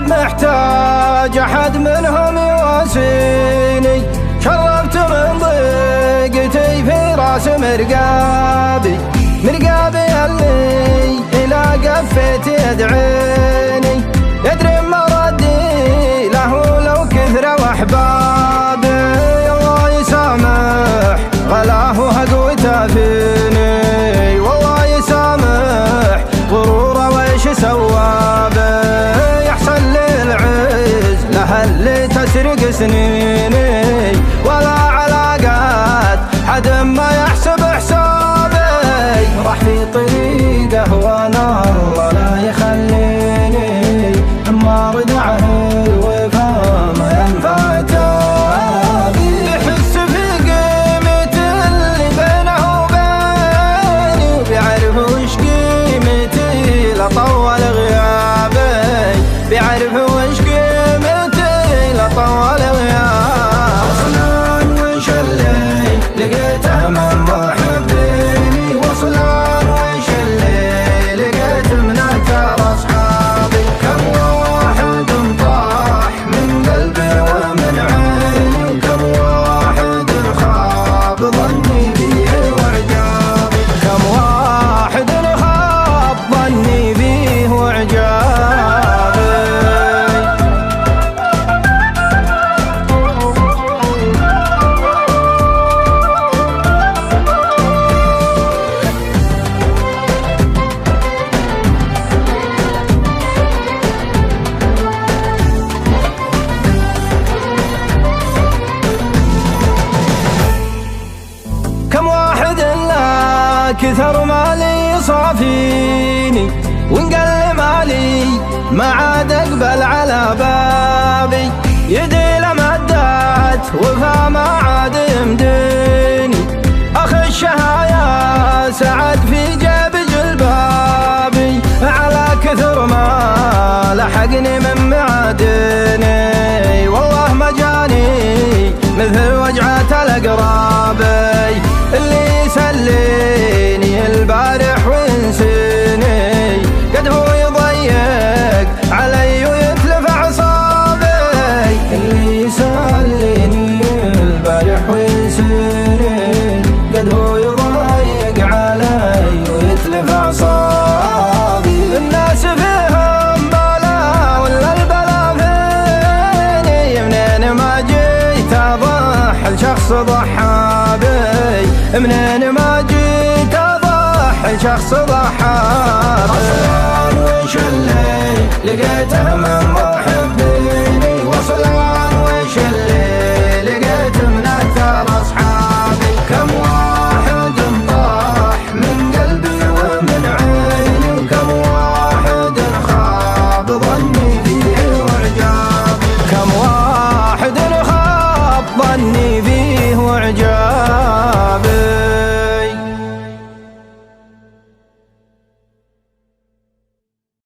محتاج أحد منهم يواسيني، شربت من ضيقتي في راس مرقابي اللي إلى قفيت يدعيني، يدري مردي له لو كثر وأحبابي. الله يسامح غلاه وهقوته فيني، والله يسامح غروره وإيش سوابه، يحصل لي العز له اللي تسرق سنيني، ولا علاقات حد ما يحسب حسابي، راح في طريقه وانا الله لا يخليني، اما ردعه الوفا ما ينفع تابي، يحس في قيمة اللي بينه وبيني، وبيعرف وش قيمتي لطول غيابي، بيعرف وش قيمتي لطول غيابي. وصلان وش اللي لقيته من محبيني، وصلان وش اللي لقيت من اكثر اصحابي، كم واحد طاح من قلبي ومن عيني، وكم واحد خاب ظني بيه واعجابي، كم واحد خاب ظني بيه واعجابي. كم واحد لا كثر مالي صافيني، وانقل مالي ما عاد اقبل على بابي، يدي لمدات وفا ما عاد يمديني، اخشها يا سعد في جيب جلبابي، على كثر ما لحقني من معادني، والله ما جاني مثل وجعة الأقرابي، اللي يسليني البارح وينسيني، قد هو يضيق علي ويتلف أعصابي، اللي يسليني البارح وينسيني، قد هو يضيق علي ويتلف أعصابي. الناس فيهم بلا ولا البلا فيني، منين ما جيت أضحي لشخص ضحى بي، منين ما جيت أضحي لشخص ضحى بي. وش اللي لقيته من